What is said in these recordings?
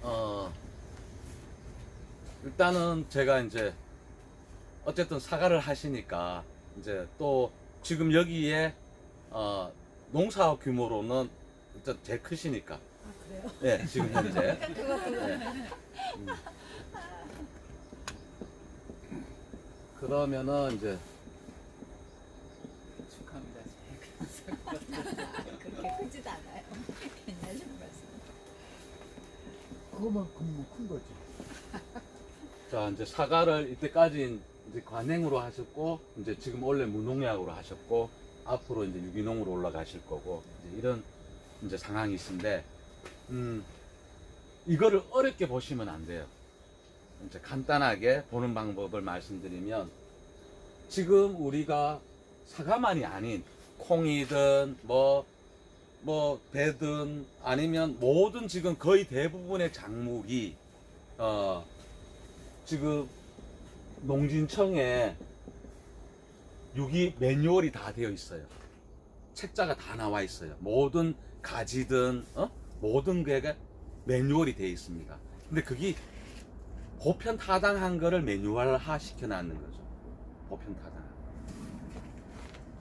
어, 일단은 제가 이제 어쨌든 사과를 하시니까 이제 또 지금 여기에 어, 농사 규모로는 일단 제일 크시니까. 아, 그래요? 예, 지금 현재. 그것도 예. 그러면은 이제 축하합니다. 그렇게 크지도 않아요. 옛날 좀 말씀. 그거만큼 뭐큰 거지. 자 이제 사과를 이때까지 이제 관행으로 하셨고 이제 지금 원래 무농약으로 하셨고 앞으로 이제 유기농으로 올라가실 거고 이제 이런 이제 상황이신데 이거를 어렵게 보시면 안 돼요. 이제 간단하게 보는 방법을 말씀드리면 지금 우리가 사과만이 아닌 콩이든 뭐 배든 아니면 모든 지금 거의 대부분의 작물이 지금 농진청에 유기 매뉴얼이 다 되어 있어요. 책자가 다 나와 있어요. 모든 가지든 모든 게 매뉴얼이 되어 있습니다. 근데 그게 보편타당한 거를 매뉴얼화 시켜놨는 거죠. 보편타당한.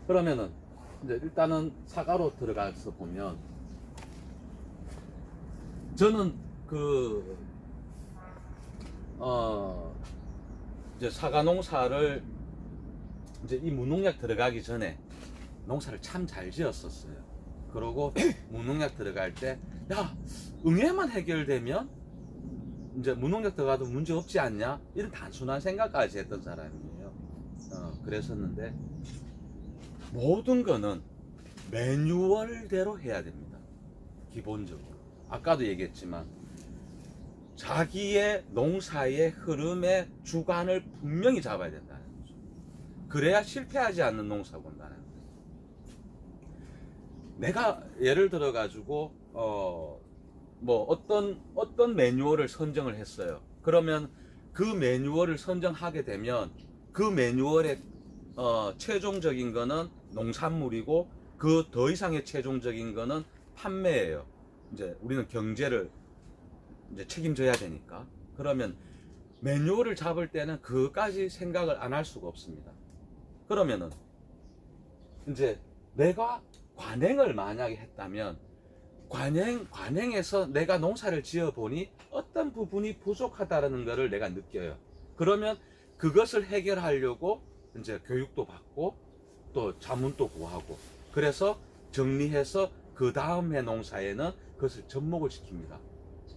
그러면은 이제 일단은 사과로 들어가서 보면 저는 이제 사과 농사를 이제 이 무농약 들어가기 전에 농사를 참 잘 지었었어요. 그러고 무농약 들어갈 때, 야, 응애만 해결되면 이제 무농약 들어가도 문제 없지 않냐? 이런 단순한 생각까지 했던 사람이에요. 그랬었는데, 모든 거는 매뉴얼대로 해야 됩니다. 기본적으로. 아까도 얘기했지만, 자기의 농사의 흐름의 주관을 분명히 잡아야 된다는 거죠. 그래야 실패하지 않는 농사가 온다는 거예요. 내가 예를 들어 가지고 뭐 어떤 매뉴얼을 선정을 했어요. 그러면 그 매뉴얼을 선정하게 되면 그 매뉴얼의 최종적인 거는 농산물이고 그 더 이상의 최종적인 거는 판매예요. 이제 우리는 경제를 이제 책임져야 되니까. 그러면 매뉴얼을 잡을 때는 그까지 생각을 안 할 수가 없습니다. 그러면은 이제 내가 관행을 만약에 했다면 관행에서 내가 농사를 지어 보니 어떤 부분이 부족하다는 것을 내가 느껴요. 그러면 그것을 해결하려고 이제 교육도 받고 또 자문도 구하고 그래서 정리해서 그 다음 해 농사에는 그것을 접목을 시킵니다.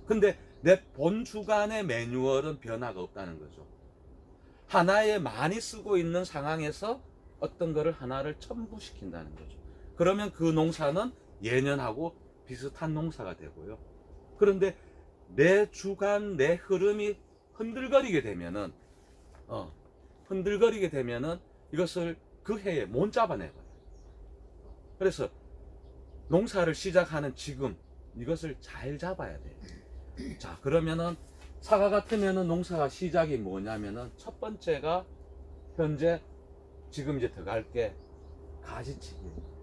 근데 내 본 주간의 매뉴얼은 변화가 없다는 거죠. 하나에 많이 쓰고 있는 상황에서 어떤 거를 하나를 첨부시킨다는 거죠. 그러면 그 농사는 예년하고 비슷한 농사가 되고요. 그런데 내 주간, 내 흐름이 흔들거리게 되면은 이것을 그 해에 못 잡아내거든요. 그래서 농사를 시작하는 지금 이것을 잘 잡아야 돼요. 자, 그러면은 사과 같으면은 농사가 시작이 뭐냐면은 첫 번째가 현재 지금 이제 들어갈 게 가지치기예요.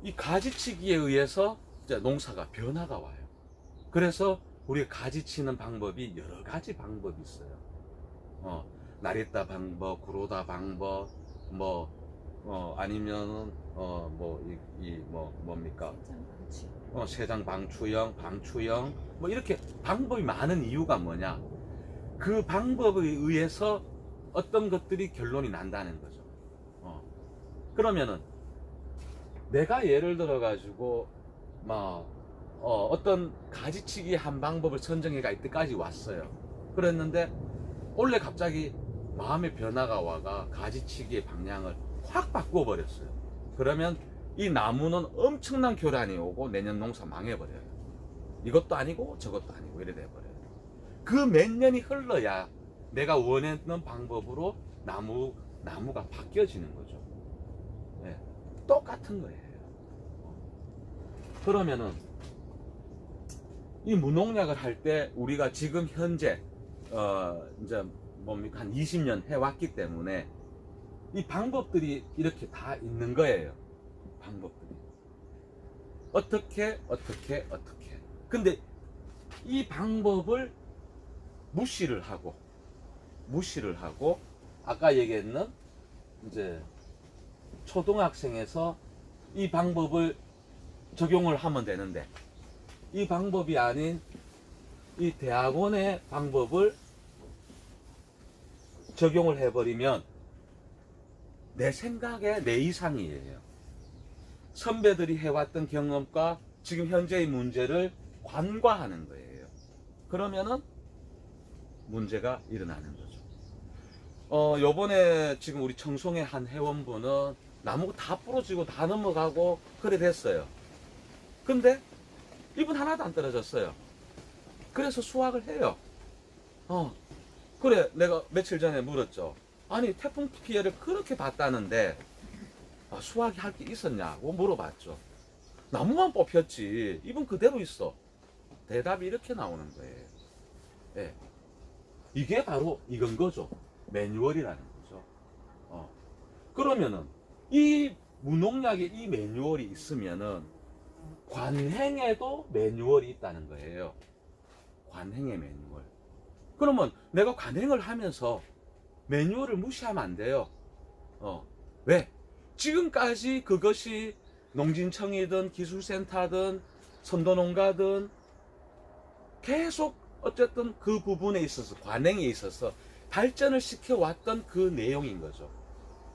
이 가지치기에 의해서 이제 농사가 변화가 와요. 그래서 우리가 가지치는 방법이 여러 가지 방법이 있어요. 나리따 방법, 구로다 방법, 아니면은 뭡니까? 세장 방추형, 뭐 이렇게 방법이 많은 이유가 뭐냐? 그 방법에 의해서 어떤 것들이 결론이 난다는 거죠. 그러면은 내가 예를 들어 가지고 어떤 가지치기 한 방법을 선정해가 이때까지 왔어요. 그랬는데 원래 갑자기 마음의 변화가 와가 가지치기의 방향을 확 바꿔버렸어요. 그러면 이 나무는 엄청난 교란이 오고 내년 농사 망해버려요. 이것도 아니고 저것도 아니고 이래 돼버려요. 그 몇 년이 흘러야 내가 원했는 방법으로 나무가 바뀌어지는 거죠. 네, 똑같은 거예요. 그러면은 이 무농약을 할 때 우리가 지금 현재 이제 뭡니까 한 20년 해왔기 때문에 이 방법들이 이렇게 다 있는 거예요. 방법들이. 어떻게. 근데 이 방법을 무시를 하고 아까 얘기했는 이제 초등학생에서 이 방법을 적용을 하면 되는데 이 방법이 아닌 이 대학원의 방법을 적용을 해버리면 내 생각에 내 이상이에요. 선배들이 해왔던 경험과 지금 현재의 문제를 관과하는 거예요. 그러면은 문제가 일어나는 거죠. 요번에 지금 우리 청송의 한 회원분은 나무가 다 부러지고 다 넘어가고 그래 됐어요. 근데 이분 하나도 안 떨어졌어요. 그래서 수확을 해요. 그래 내가 며칠 전에 물었죠. 아니 태풍 피해를 그렇게 봤다는데 수확이 할 게 있었냐고 물어봤죠. 나무만 뽑혔지 이분 그대로 있어. 대답이 이렇게 나오는 거예요. 예. 이게 바로 이건 거죠. 매뉴얼이라는 거죠. 그러면은 이 무농약의 이 매뉴얼이 있으면은 관행에도 매뉴얼이 있다는 거예요. 관행의 매뉴얼. 그러면 내가 관행을 하면서 매뉴얼을 무시하면 안 돼요. 왜? 지금까지 그것이 농진청이든 기술센터든 선도농가든 계속 어쨌든 그 부분에 있어서 관행에 있어서 발전을 시켜왔던 그 내용인 거죠.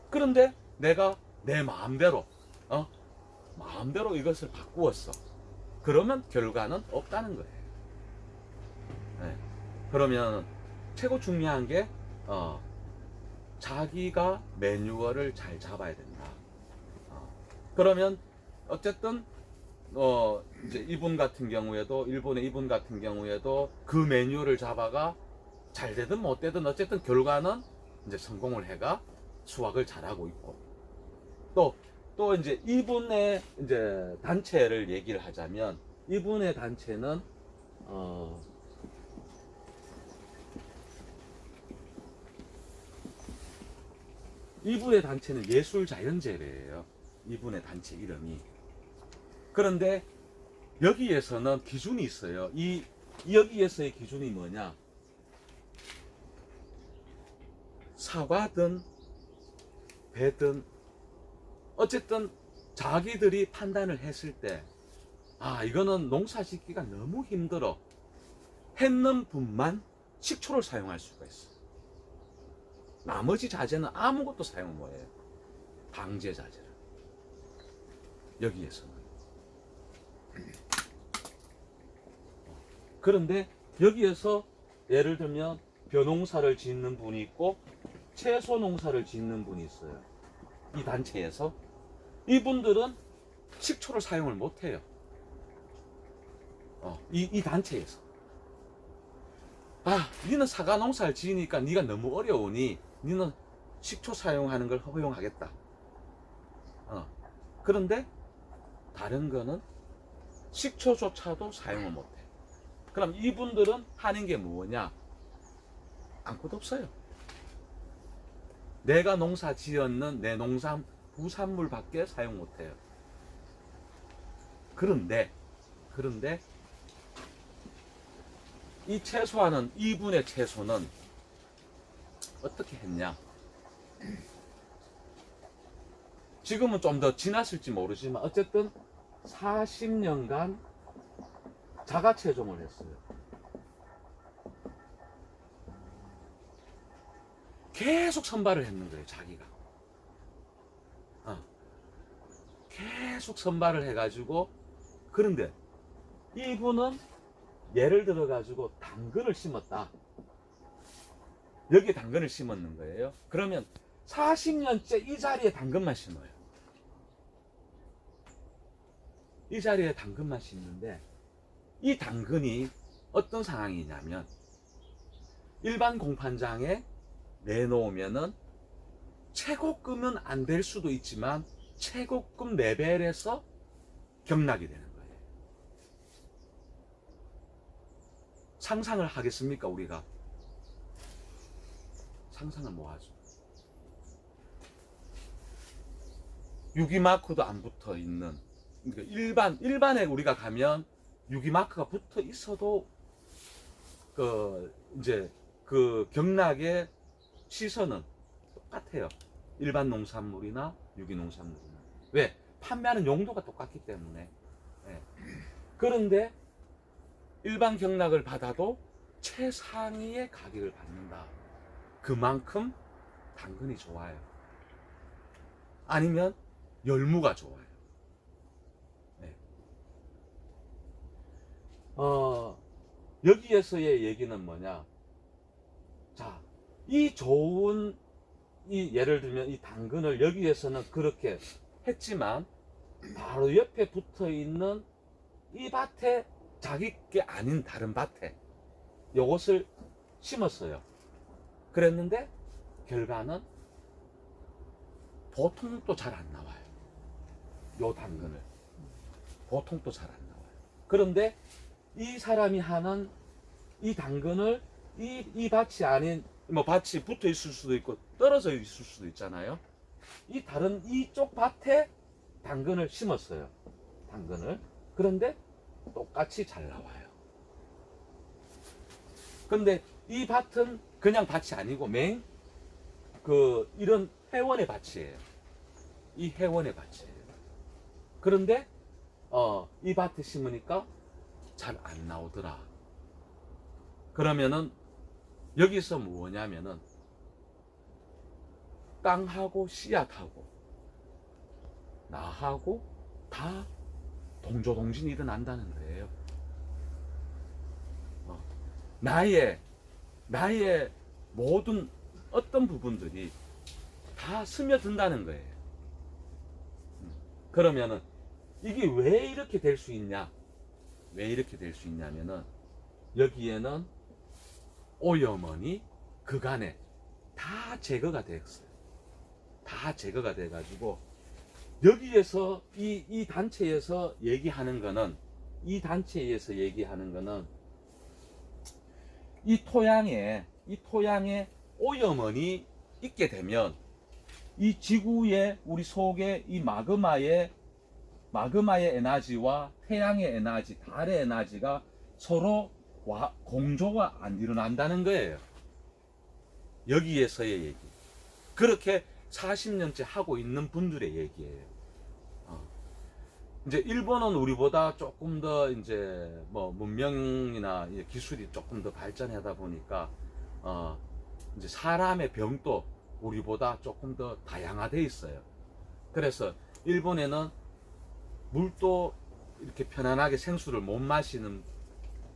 그런데 내가 내 마음대로 이것을 바꾸었어. 그러면 결과는 없다는 거예요. 네. 그러면 최고 중요한 게 자기가 매뉴얼을 잘 잡아야 된다. 그러면 어쨌든 이제 이분 같은 경우에도 일본의 이분 같은 경우에도 그 매뉴얼을 잡아가 잘 되든 못 되든 어쨌든 결과는 이제 성공을 해가 수확을 잘하고 있고 또 이제 이분의 이제 단체를 얘기를 하자면 이분의 단체는 이분의 단체는 예술자연재래예요. 이분의 단체 이름이. 그런데 여기에서는 기준이 있어요. 여기에서의 기준이 뭐냐? 사과든 배든 어쨌든 자기들이 판단을 했을 때 이거는 농사 짓기가 너무 힘들어 했는 분만 식초를 사용할 수가 있어. 나머지 자재는 아무것도 사용 못해요. 방제 자재를. 여기에서는. 그런데 여기에서 예를 들면 벼농사를 짓는 분이 있고 채소 농사를 짓는 분이 있어요. 이 단체에서. 이분들은 식초를 사용을 못해요. 이 단체에서. 니는 사과 농사를 지으니까 니가 너무 어려우니 니는 식초 사용하는 걸 허용하겠다. 그런데 다른 거는 식초조차도 사용을 못해. 그럼 이분들은 하는 게 뭐냐? 아무것도 없어요. 내가 농사 지었는 내 농산 부산물밖에 사용 못해요. 그런데 이 채소하는 이분의 채소는 어떻게 했냐? 지금은 좀 더 지났을지 모르지만 어쨌든 40년간 자가체종을 했어요. 계속 선발을 했는 거예요, 자기가. 계속 선발을 해가지고. 그런데 이분은 예를 들어가지고 당근을 심었다. 여기에 당근을 심었는 거예요. 그러면 40년째 이 자리에 당근만 심어요. 이 자리에 당근만 심는데 이 당근이 어떤 상황이냐면 일반 공판장에 내놓으면은 최고급은 안 될 수도 있지만 최고급 레벨에서 경락이 되는 거예요. 상상을 하겠습니까, 우리가? 상상을 못 하죠. 유기마크도 안 붙어 있는 그러니까 일반에 우리가 가면 유기마크가 붙어 있어도 이제 그 경락의 시선은 똑같아요. 일반 농산물이나 유기농산물이나. 왜? 판매하는 용도가 똑같기 때문에. 예. 그런데 일반 경락을 받아도 최상위의 가격을 받는다. 그만큼 당근이 좋아요. 아니면 열무가 좋아요. 네. 여기에서의 얘기는 뭐냐? 자, 이 좋은 예를 들면 이 당근을 여기에서는 그렇게 했지만 바로 옆에 붙어 있는 이 밭에 자기 게 아닌 다른 밭에 요것을 심었어요. 그랬는데 결과는 보통 또 잘 안 나와요. 요 당근을 보통 또 잘 안 나와요. 그런데 이 사람이 하는 이 당근을 이 밭이 아닌 뭐 밭이 붙어 있을 수도 있고 떨어져 있을 수도 있잖아요. 이 다른 이쪽 밭에 당근을 심었어요. 당근을. 그런데 똑같이 잘 나와요. 근데 이 밭은 그냥 밭이 아니고 이런 회원의 밭이에요. 이 회원의 밭이에요. 그런데 이 밭에 심으니까 잘 안 나오더라. 그러면은 여기서 뭐냐면은 땅하고 씨앗하고 나하고 다 동조동진이 일어난다는 거예요. 나의 모든 어떤 부분들이 다 스며든다는 거예요. 그러면은 이게 왜 이렇게 될 수 있냐? 왜 이렇게 될 수 있냐면은 여기에는 오염원이 그간에 다 제거가 됐어요. 다 제거가 돼가지고 여기에서 이 단체에서 얘기하는 거는 이 토양에 오염원이 있게 되면 이 지구의 우리 속에 이 마그마의 에너지와 태양의 에너지, 달의 에너지가 서로 공조가 안 일어난다는 거예요. 여기에서의 얘기. 그렇게 40년째 하고 있는 분들의 얘기예요. 이제 일본은 우리보다 조금 더 이제 뭐 문명이나 기술이 조금 더 발전하다 보니까 이제 사람의 병도 우리보다 조금 더 다양화돼 있어요. 그래서 일본에는 물도 이렇게 편안하게 생수를 못 마시는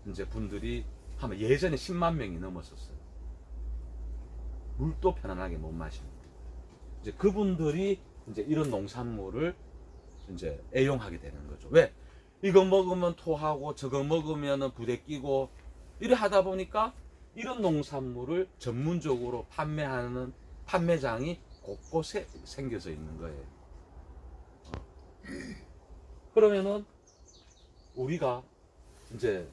이제 분들이 아마 예전에 10만 명이 넘었었어요. 물도 편안하게 못 마시는 분. 이제 그분들이 이제 이런 농산물을 이제 애용하게 되는 거죠. 왜? 이거 먹으면 토하고 저거 먹으면 부대 끼고 이래 하다 보니까 이런 농산물을 전문적으로 판매하는 판매장이 곳곳에 생겨져 있는 거예요. 그러면은 우리가 이제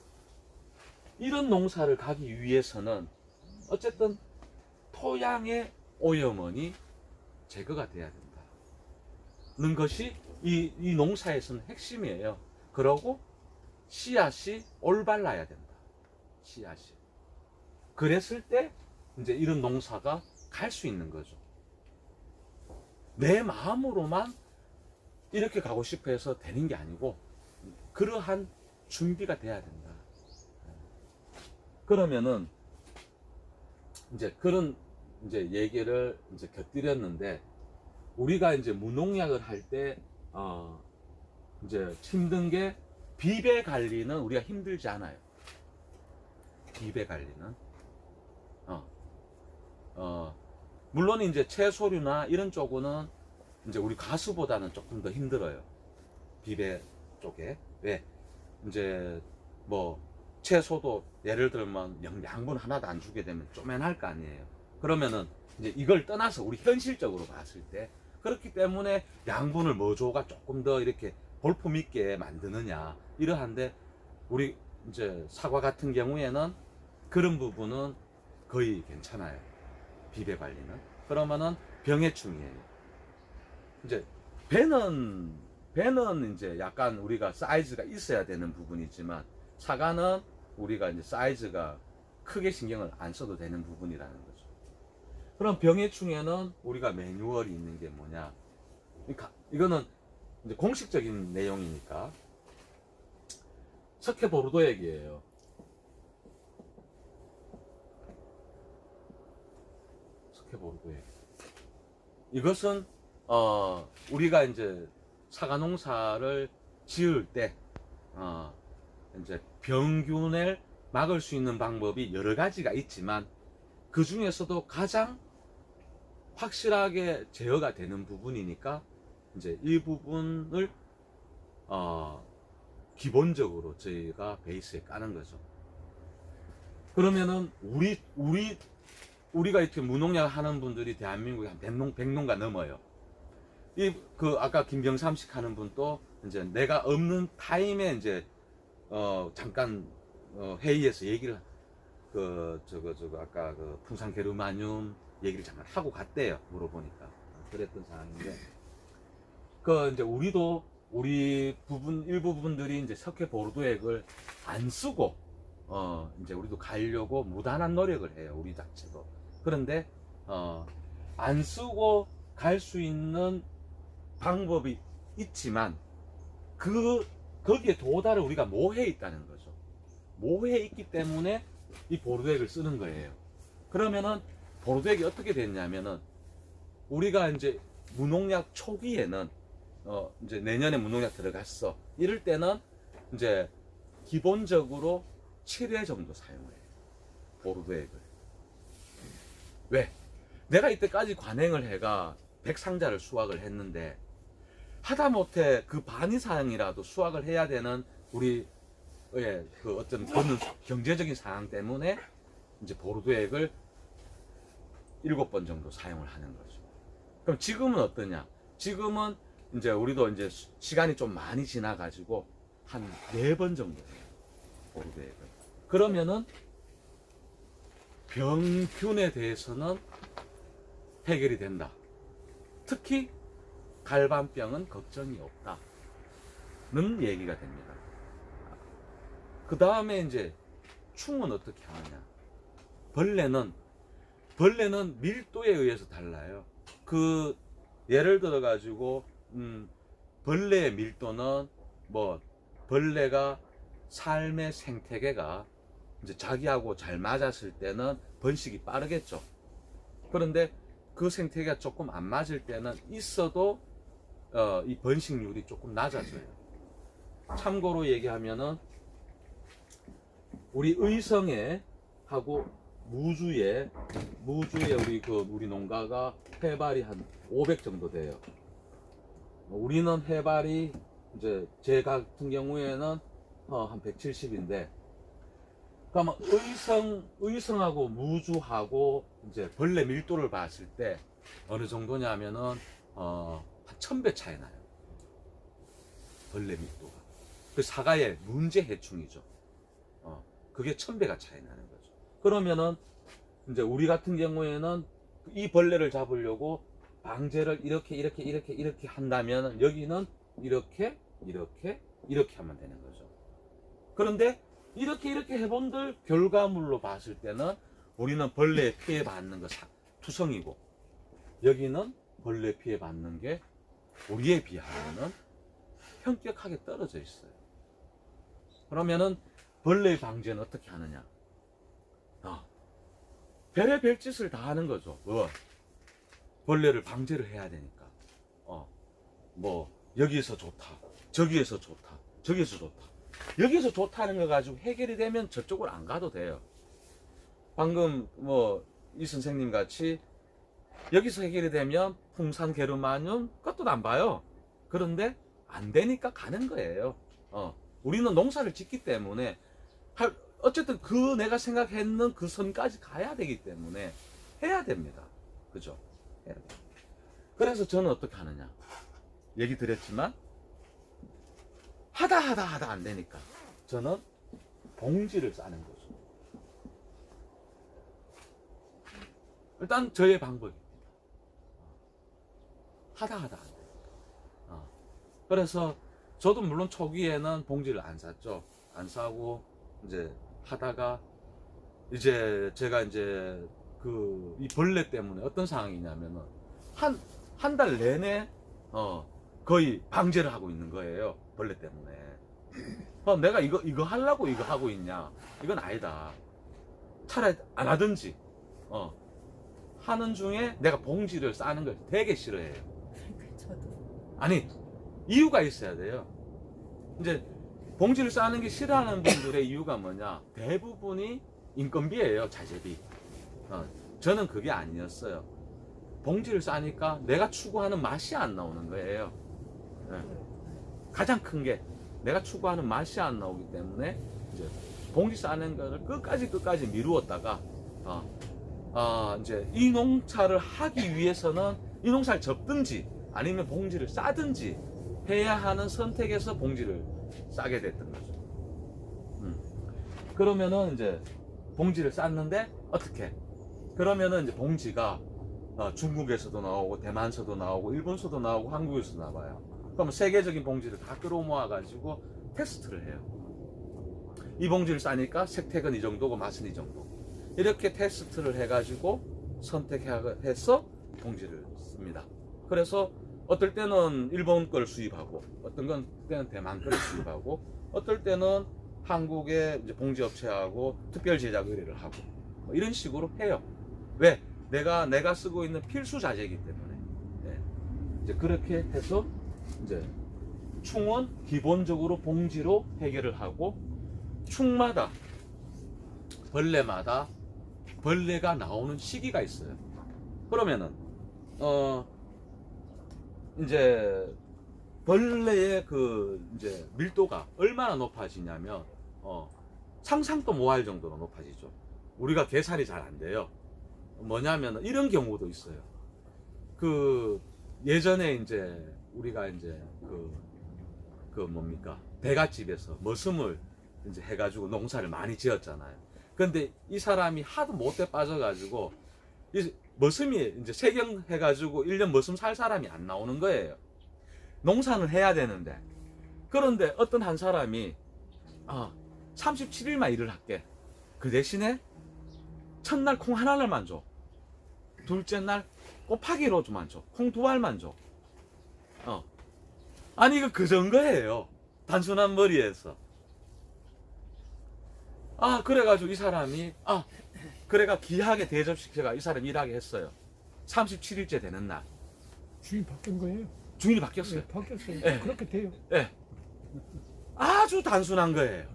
이런 농사를 가기 위해서는 어쨌든 토양의 오염원이 제거가 돼야 된다는 것이 이 농사에서는 핵심이에요. 그러고 씨앗이 올바라야 된다. 씨앗이. 그랬을 때 이제 이런 농사가 갈 수 있는 거죠. 내 마음으로만 이렇게 가고 싶어 해서 되는 게 아니고 그러한 준비가 돼야 된다. 그러면은 이제 그런 이제 얘기를 이제 곁들였는데 우리가 이제 무농약을 할 때 이제 힘든 게 비배 관리는 우리가 힘들지 않아요. 비배 관리는 물론 이제 채소류나 이런 쪽은 이제 우리 가수보다는 조금 더 힘들어요. 비배 쪽에. 왜? 이제 뭐 채소도 예를 들면 양분 하나도 안 주게 되면 쪼맨할 거 아니에요. 그러면은 이제 이걸 떠나서 우리 현실적으로 봤을 때 그렇기 때문에 양분을 뭐 줘가 조금 더 이렇게 볼품 있게 만드느냐 이러한데 우리 이제 사과 같은 경우에는 그런 부분은 거의 괜찮아요. 비배 관리는. 그러면은 병해충이에요. 이제 배는 배는 이제 약간 우리가 사이즈가 있어야 되는 부분이지만 사과는 우리가 이제 사이즈가 크게 신경을 안 써도 되는 부분이라는 거죠. 그럼 병해충에는 우리가 매뉴얼이 있는 게 뭐냐? 그러니까 이거는 이제 공식적인 내용이니까 석회 보르도액이에요. 석회 보르도액. 이것은 우리가 이제 사과 농사를 지을 때 이제 병균을 막을 수 있는 방법이 여러 가지가 있지만 그 중에서도 가장 확실하게 제어가 되는 부분이니까 이제 이 부분을 기본적으로 저희가 베이스에 까는 거죠. 그러면은 우리가 이렇게 무농약 하는 분들이 대한민국에 한 100농가 넘어요. 아까 김병삼식 하는 분도 이제 내가 없는 타임에 이제 잠깐 회의에서 얘기를 아까 그 풍산 게르마늄 얘기를 잠깐 하고 갔대요. 물어보니까 그랬던 상황인데 이제 우리 일부 부분들이 이제 석회 보르도액을 안 쓰고 이제 우리도 가려고 무단한 노력을 해요. 우리 자체도. 그런데 안 쓰고 갈 수 있는 방법이 있지만 거기에 도달을 우리가 모해 있다는 거죠. 모해 있기 때문에 이 보르도액을 쓰는 거예요. 그러면은 보르도액이 어떻게 됐냐면은 우리가 이제 무농약 초기에는 이제 내년에 무농약 들어갔어. 이럴 때는 이제 기본적으로 7회 정도 사용해요. 보르도액을. 왜? 내가 이때까지 관행을 해가 100상자를 수확을 했는데 하다못해 그 반 이상이라도 수확을 해야 되는 우리의 그 어떤 그런 경제적인 상황 때문에 이제 보르도액을 7번 정도 사용을 하는 거죠. 그럼 지금은 어떠냐? 지금은 이제 우리도 이제 시간이 좀 많이 지나가지고 한 4번 정도 해요. 보르도액을. 그러면은 병균에 대해서는 해결이 된다. 특히 갈반병은 걱정이 없다는 얘기가 됩니다. 그 다음에 이제 충은 어떻게 하느냐? 벌레는 밀도에 의해서 달라요. 예를 들어 가지고 벌레의 밀도는 벌레가 삶의 생태계가 이제 자기하고 잘 맞았을 때는 번식이 빠르겠죠. 그런데 그 생태계가 조금 안 맞을 때는 있어도 이 번식률이 조금 낮아져요. 참고로 얘기하면은 우리 의성에 하고 무주에 우리 농가가 해발이 한 500 정도 돼요. 우리는 해발이 이제 제 같은 경우에는 한 170인데 그러면 의성하고 무주하고 이제 벌레 밀도를 봤을 때 어느 정도냐면은 한 1000배 차이 나요. 벌레 밀도가. 그 사과의 문제 해충이죠. 그게 1000배가 차이 나는 거죠. 그러면은 이제 우리 같은 경우에는 이 벌레를 잡으려고 방제를 이렇게 한다면 여기는 이렇게 하면 되는 거죠. 그런데 이렇게 해본들 결과물로 봤을 때는 우리는 벌레에 피해 받는 거 투성이고 여기는 벌레 피해 받는 게 우리에 비하면은 현격하게 떨어져 있어요. 그러면은 벌레 방제는 어떻게 하느냐? 별의별 짓을 다 하는 거죠. 벌레를 방제를 해야 되니까. 여기에서 좋다, 저기에서 좋다, 저기에서 좋다. 여기서 좋다는 거 가지고 해결이 되면 저쪽으로 안 가도 돼요. 방금 이 선생님 같이 여기서 해결이 되면 풍산 게르마늄 그것도 안 봐요. 그런데 안 되니까 가는 거예요. 우리는 농사를 짓기 때문에 어쨌든 내가 생각했는 그 선까지 가야 되기 때문에 해야 됩니다. 그죠? 해야 돼요. 그래서 저는 어떻게 하느냐? 얘기 드렸지만 하다 안 되니까 저는 봉지를 싸는 거죠. 일단 저의 방법입니다. 하다 안 돼요. 그래서 저도 물론 초기에는 봉지를 안 샀죠. 안 사고 이제 하다가 이제 제가 이제 이 벌레 때문에 어떤 상황이냐면은 한 달 내내 거의 방제를 하고 있는 거예요. 벌레 때문에. 내가 이거 하려고 이거 하고 있냐? 이건 아니다. 차라리 안 하든지 하는 중에 내가 봉지를 싸는 걸 되게 싫어해요. 저도. 아니, 이유가 있어야 돼요. 이제 봉지를 싸는 게 싫어하는 분들의 이유가 뭐냐? 대부분이 인건비예요, 자재비. 저는 그게 아니었어요. 봉지를 싸니까 내가 추구하는 맛이 안 나오는 거예요. 가장 큰 게 내가 추구하는 맛이 안 나오기 때문에 이제 봉지 싸는 거를 끝까지 미루었다가 이제 이 농사를 하기 위해서는 이 농사를 접든지 아니면 봉지를 싸든지 해야 하는 선택에서 봉지를 싸게 됐던 거죠. 그러면은 이제 봉지를 쌌는데 어떻게? 그러면은 이제 봉지가 중국에서도 나오고 대만서도 나오고 일본서도 나오고 한국에서도 나와요. 그러면 세계적인 봉지를 다 끌어모아 가지고 테스트를 해요. 이 봉지를 싸니까 색택은 이 정도고 맛은 이 정도. 이렇게 테스트를 해가지고 선택해서 봉지를 씁니다. 그래서 어떨 때는 일본 걸 수입하고, 어떤 때는 대만 걸 수입하고, 어떨 때는 한국의 이제 봉지 업체하고 특별 제작 의뢰를 하고, 뭐 이런 식으로 해요. 왜? 내가 쓰고 있는 필수 자재이기 때문에. 이제 그렇게 해서 이제 충은 기본적으로 봉지로 해결을 하고, 충마다 벌레마다 벌레가 나오는 시기가 있어요. 그러면은 이제 벌레의 이제 밀도가 얼마나 높아지냐면 상상도 못할 정도로 높아지죠. 우리가 계산이 잘 안 돼요. 뭐냐면 이런 경우도 있어요. 예전에 이제 우리가 이제 뭡니까, 배갓집에서 머슴을 이제 해가지고 농사를 많이 지었잖아요. 근데 이 사람이 하도 못돼 빠져가지고 이 머슴이 이제 세경해가지고 1년 머슴 살 사람이 안 나오는 거예요. 농사는 해야 되는데. 그런데 어떤 한 사람이 37일만 일을 할게. 그 대신에 첫날 콩 하나만 줘. 둘째 날 꼬파기로만 줘. 콩 2알만 줘. 아니 이거 그 정도예요. 단순한 머리에서. 그래가지고 이 사람이 그래가 귀하게 대접시켜가 이 사람 일하게 했어요. 37일째 되는 날 주인 바뀐 거예요? 주인이 바뀌었어요. 네, 바뀌었어요. 네. 그렇게 돼요. 네. 아주 단순한 거예요.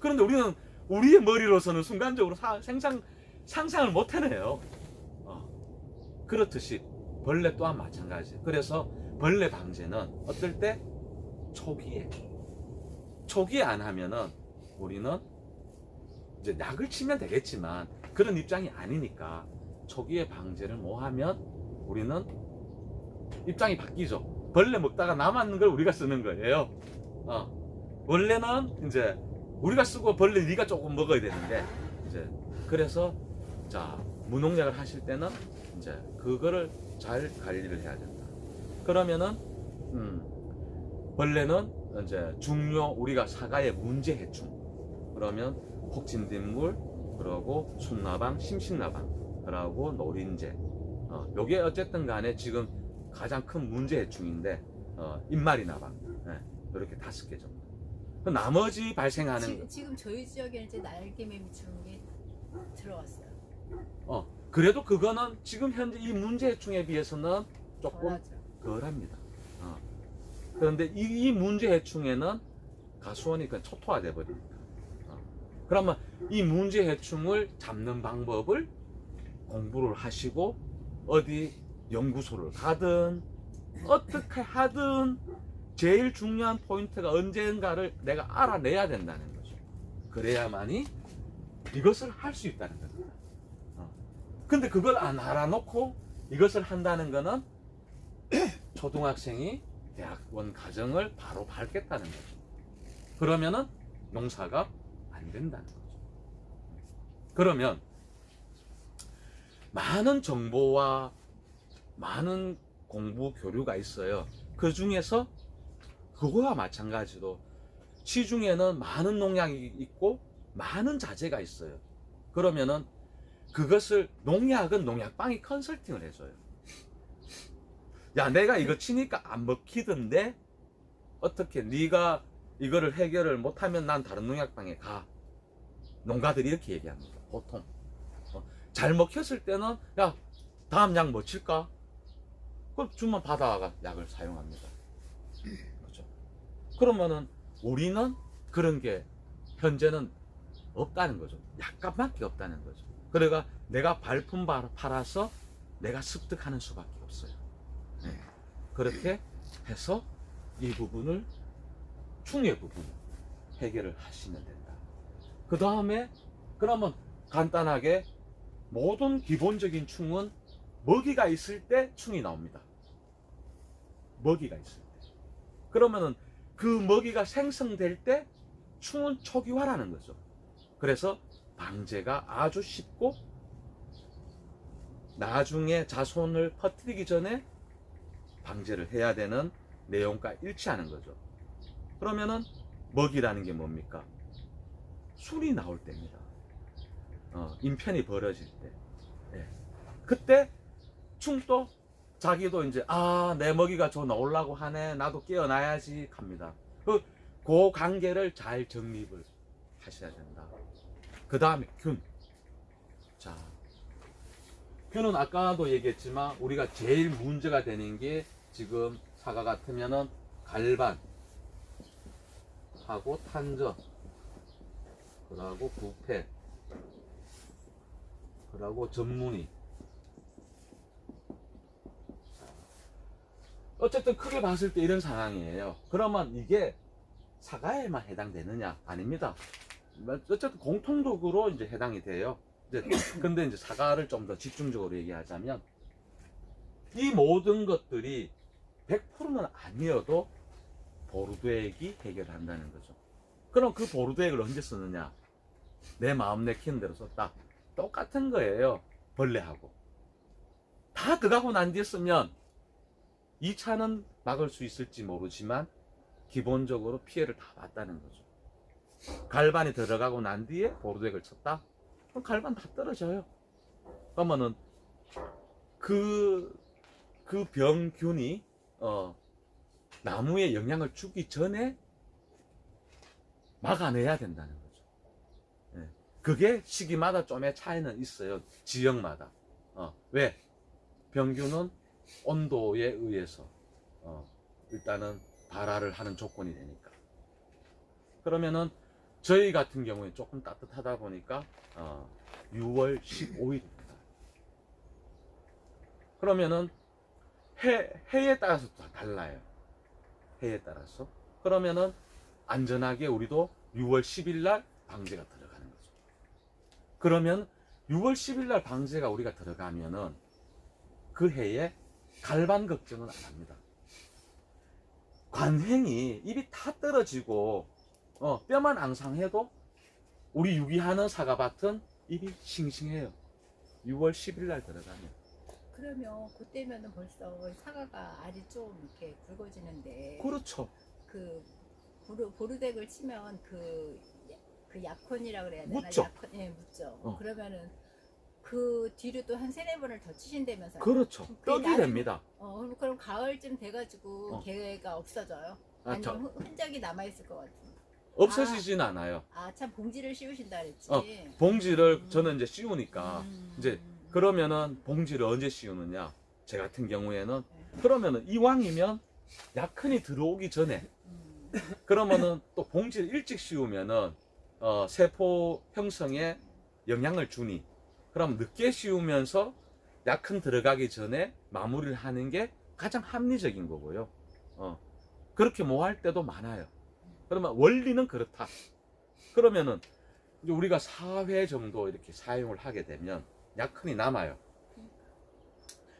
그런데 우리는 우리의 머리로서는 순간적으로 상상을 못 해내요. 그렇듯이 벌레 또한 마찬가지. 그래서 벌레 방제는 어떨 때 초기에 안 하면은 우리는 이제 약을 치면 되겠지만 그런 입장이 아니니까 초기에 방제를 못 하면 우리는 입장이 바뀌죠. 벌레 먹다가 남았는 걸 우리가 쓰는 거예요. 원래는 이제 우리가 쓰고 벌레 네가 조금 먹어야 되는데 이제 그래서 무농약을 하실 때는 이제 그거를 잘 관리를 해야 된다. 그러면은 벌레는 이제 우리가 사과의 문제 해충, 그러면 혹진딧물, 그러고 순나방, 심신나방, 그러고 노린재. 요게 어쨌든 간에 지금 가장 큰 문제 해충인데 입마리 나방. 이렇게 5개 정도. 나머지 발생하는 지금 저희 지역에는 이제 날개매미 중에 들어왔어요. 그래도 그거는 지금 현재 이 문제 해충에 비해서는 조금 덜합니다. 그런데 이 문제 해충에는 가수원이 그냥 초토화돼 버립니다. 그러면 이 문제 해충을 잡는 방법을 공부를 하시고 어디 연구소를 가든 어떻게 하든 제일 중요한 포인트가 언젠가를 내가 알아내야 된다는 거죠. 그래야만이 이것을 할 수 있다는 겁니다. 근데 그걸 안 알아놓고 이것을 한다는 거는 초등학생이 대학원 과정을 바로 밟겠다는 거죠. 그러면은 농사가 안 된다는 거죠. 그러면 많은 정보와 많은 공부 교류가 있어요. 그 중에서 그거와 마찬가지로 시중에는 많은 농약이 있고 많은 자재가 있어요. 그러면은 그것을 농약은 농약방이 컨설팅을 해줘요. 야, 내가 이거 치니까 안 먹히던데 어떻게 네가 이거를 해결을 못하면 난 다른 농약방에 가. 농가들이 이렇게 얘기합니다. 보통 잘 먹혔을 때는 야, 다음 약 뭐 칠까? 그럼 주문 받아가 약을 사용합니다. 그렇죠? 그러면은 우리는 그런 게 현재는 없다는 거죠. 약값밖에 없다는 거죠. 그러니까 내가 발품 팔아서 내가 습득하는 수밖에 없어요. 네. 그렇게 해서 이 부분을 충의 부분 해결을 하시면 된다. 그 다음에 그러면 간단하게 모든 기본적인 충은 먹이가 있을 때 충이 나옵니다. 먹이가 있을 때. 그러면은 그 먹이가 생성될 때 충은 초기화라는 거죠. 그래서 방제가 아주 쉽고 나중에 자손을 퍼뜨리기 전에 방제를 해야 되는 내용과 일치하는 거죠. 그러면은 먹이라는 게 뭡니까? 술이 나올 때입니다. 인편이 벌어질 때. 네. 그때 충도 자기도 이제 내 먹이가 저 나오려고 하네, 나도 깨어나야지 합니다. 그 관계를 잘 정립을 하셔야 된다. 그 다음에 균. 자, 균은 아까도 얘기했지만 우리가 제일 문제가 되는 게 지금 사과 같으면은 갈반 하고 탄저, 그러고 부패, 그러고 전문의. 어쨌든 크게 봤을 때 이런 상황이에요. 그러면 이게 사과에만 해당되느냐? 아닙니다. 어쨌든 공통적으로 이제 해당이 돼요. 근데 이제 사과를 좀 더 집중적으로 얘기하자면 이 모든 것들이 100%는 아니어도 보르도액이 해결한다는 거죠. 그럼 그 보르도액을 언제 쓰느냐? 내 마음 내키는 대로 썼다. 똑같은 거예요. 벌레하고. 다 들어가고 난 뒤에 쓰면 2차는 막을 수 있을지 모르지만 기본적으로 피해를 다 봤다는 거죠. 갈반이 들어가고 난 뒤에 보르도액을 쳤다? 그럼 갈반 다 떨어져요. 그러면은 그 병균이 나무에 영향을 주기 전에 막아내야 된다는 거죠. 예. 그게 시기마다 좀의 차이는 있어요. 지역마다. 왜? 병균은 온도에 의해서 일단은 발화를 하는 조건이 되니까. 그러면은 저희 같은 경우에 조금 따뜻하다 보니까 6월 15일입니다. 그러면은 해에 따라서 다 달라요. 해에 따라서. 그러면은 안전하게 우리도 6월 10일 날 방제가 들어가는 거죠. 그러면 6월 10일 날 방제가 우리가 들어가면은 그 해에 갈반 걱정은 안 합니다. 관행이 입이 다 떨어지고 뼈만 앙상해도 우리 유기하는 사과밭은 입이 싱싱해요. 6월 10일 날 들어가면. 그러면 그때면은 벌써 사과가 알이 좀 이렇게 굵어지는데 그렇죠. 그 보르덱을 치면 그 약혼이라 그래야 되나? 묻죠. 약혼, 예, 묻죠. 그러면은 그 뒤로 또 한 세네 번을 더 치신다면서요? 그렇죠. 떡이 됩니다. 그럼 가을쯤 돼가지고 개가 없어져요? 아니면 흔적이 남아있을 것 같은데. 없어지진 않아요. 참 봉지를 씌우신다 그랬지. 봉지를 저는 이제 씌우니까 이제 그러면은 봉지를 언제 씌우느냐? 제 같은 경우에는 그러면은 이왕이면 약흔이 들어오기 전에 그러면은 또 봉지를 일찍 씌우면은 세포 형성에 영향을 주니 그럼 늦게 씌우면서 약흔 들어가기 전에 마무리를 하는 게 가장 합리적인 거고요. 그렇게 뭐 할 때도 많아요. 그러면 원리는 그렇다. 그러면은 이제 우리가 4회 정도 이렇게 사용을 하게 되면 약흔이 남아요.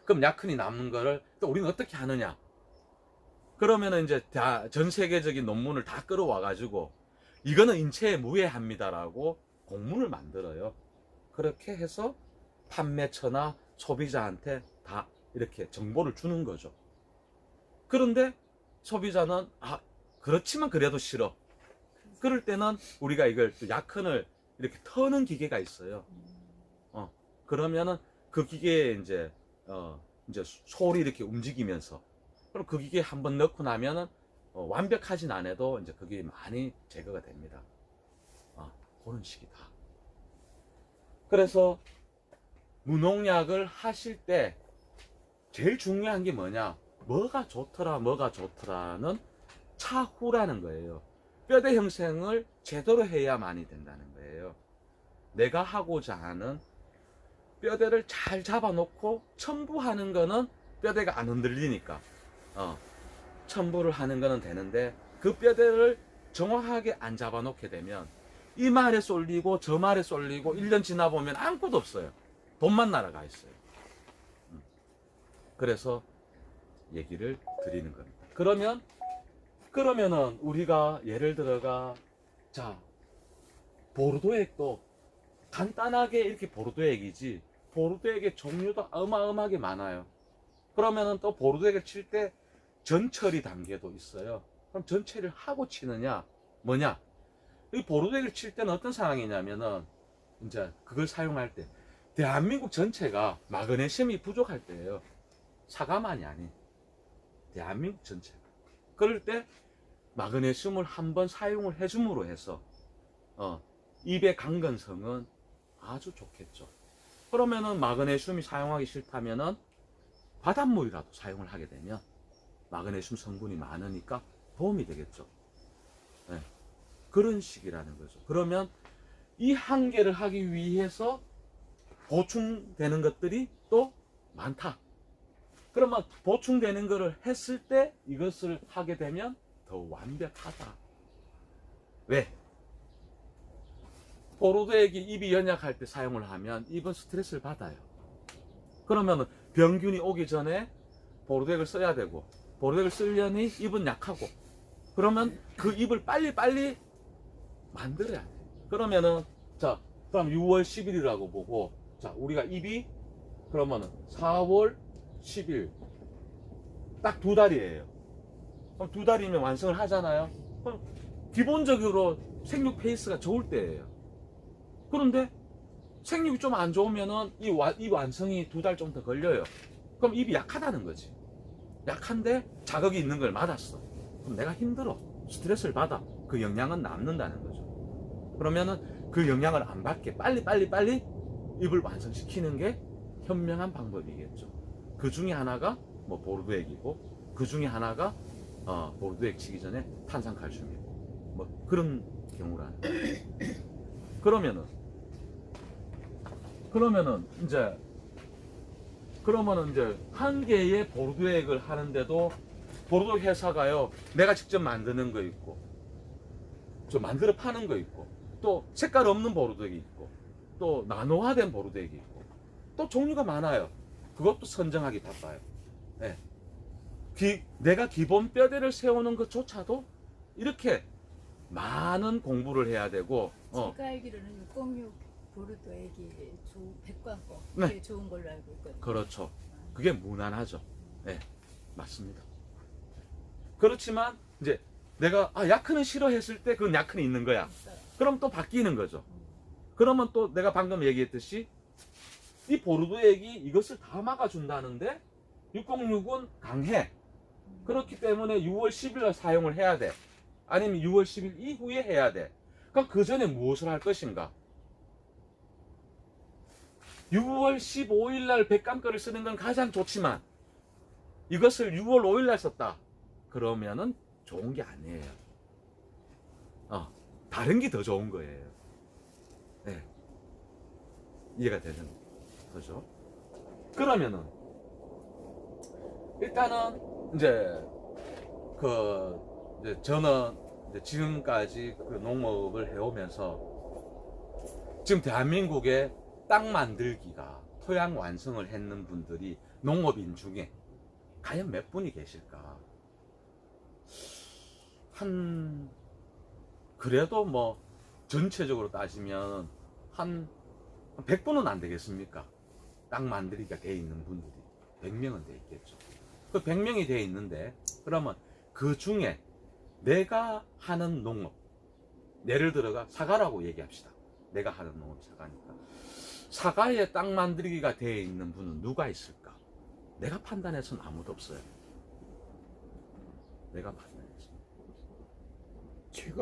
그럼 약흔이 남는 거를 또 우리는 어떻게 하느냐? 그러면은 이제 다 전 세계적인 논문을 다 끌어와 가지고 이거는 인체에 무해합니다라고 공문을 만들어요. 그렇게 해서 판매처나 소비자한테 다 이렇게 정보를 주는 거죠. 그런데 소비자는 그렇지만 그래도 싫어. 그럴 때는 우리가 이걸 또 약흔을 이렇게 터는 기계가 있어요. 그러면은 그 기계에 이제 솔이 이렇게 움직이면서, 그럼 그 기계에 한번 넣고 나면은 완벽하진 않아도 이제 그게 많이 제거가 됩니다. 그런 식이다. 그래서 무농약을 하실 때 제일 중요한 게 뭐냐? 뭐가 좋더라는 차후라는 거예요. 뼈대 형성을 제대로 해야만이 된다는 거예요. 내가 하고자 하는 뼈대를 잘 잡아놓고 첨부하는 거는 뼈대가 안 흔들리니까 첨부를 하는 거는 되는데, 그 뼈대를 정확하게 안 잡아놓게 되면 이 말에 쏠리고 저 말에 쏠리고 1년 지나 보면 아무것도 없어요. 돈만 날아가 있어요. 그래서 얘기를 드리는 겁니다. 그러면은 우리가 예를 들어가, 자, 보르도액도 간단하게 이렇게 보르도액이지, 보르도액의 종류도 어마어마하게 많아요. 그러면은 또 보르도액을 칠 때 전처리 단계도 있어요. 그럼 전처리를 하고 치느냐, 뭐냐? 이 보르도액을 칠 때는 어떤 상황이냐면은, 이제 그걸 사용할 때 대한민국 전체가 마그네슘이 부족할 때예요. 사과만이 아닌 대한민국 전체가. 그럴 때 마그네슘을 한번 사용을 해줌으로 해서 입의 강건성은 아주 좋겠죠. 그러면은 마그네슘이 사용하기 싫다면은 바닷물이라도 사용을 하게 되면 마그네슘 성분이 많으니까 도움이 되겠죠. 네. 그런 식이라는 거죠. 그러면 이 한계를 하기 위해서 보충되는 것들이 또 많다. 그러면 보충되는 것을 했을 때 이것을 하게 되면 더 완벽하다. 왜? 보르도액이 입이 연약할 때 사용을 하면 입은 스트레스를 받아요. 그러면 병균이 오기 전에 보르도액을 써야 되고, 보르도액을 쓰려니 입은 약하고, 그러면 그 입을 빨리 만들어야 돼. 그러면은, 자, 그럼 6월 10일이라고 보고, 자, 우리가 입이 그러면은 4월 10일 딱 2달이에요. 그럼 2달이면 완성을 하잖아요. 그럼 기본적으로 생육 페이스가 좋을 때예요. 그런데 생육이 좀 안 좋으면은 이 완성이 2달 좀 더 걸려요. 그럼 입이 약하다는 거지. 약한데 자극이 있는 걸 맞았어. 그럼 내가 힘들어. 스트레스를 받아. 그 영향은 남는다는 거죠. 그러면은 그 영향을 안 받게 빨리 입을 완성시키는 게 현명한 방법이겠죠. 그 중에 하나가 뭐 보르도액이고, 그 중에 하나가 보르도액 치기 전에 탄산칼슘이고, 뭐 그런 경우라는 거예요. 그러면은 이제 한 개의 보르도액을 하는데도 보르도액 회사가요, 내가 직접 만드는 거 있고, 저 만들어 파는 거 있고, 또 색깔 없는 보르도액이 있고, 또 나노화된 보르도액이 있고, 또 종류가 많아요. 그것도 선정하기 바빠요. 네. 내가 기본 뼈대를 세우는 것조차도 이렇게 많은 공부를 해야 되고. 제가 알기로는 606 보르도액이 백광거 네. 제일 좋은 걸로 알고 있거든요. 그렇죠. 그게 무난하죠. 네, 맞습니다. 그렇지만 이제 내가 약흔은 싫어했을 때 그건 약흔이 있는 거야. 있어요. 그럼 또 바뀌는 거죠. 그러면 또 내가 방금 얘기했듯이 이 보르도액이 이것을 다 막아준다는데 606은 강해. 그렇기 때문에 6월 10일날 사용을 해야 돼. 아니면 6월 10일 이후에 해야 돼. 그럼 그 전에 무엇을 할 것인가? 6월 15일날 백감거를 쓰는 건 가장 좋지만 이것을 6월 5일날 썼다. 그러면은 좋은 게 아니에요. 다른 게 더 좋은 거예요. 네. 이해가 되는 거죠. 그러면은 일단은 이제 저는 이제 지금까지 그 농업을 해오면서 지금 대한민국에 땅 만들기가 토양 완성을 했는 분들이 농업인 중에 과연 몇 분이 계실까? 그래도 뭐 전체적으로 따지면 한 100분은 안 되겠습니까? 땅 만들기가 돼 있는 분들이 100명은 돼 있겠죠. 그 100명이 돼 있는데, 그러면 그 중에 내가 하는 농업, 예를 들어가 사과라고 얘기합시다. 내가 하는 농업이 사과니까. 사과에 땅 만들기가 되어 있는 분은 누가 있을까? 내가 판단해서는 아무도 없어요. 내가 판단해서. 제가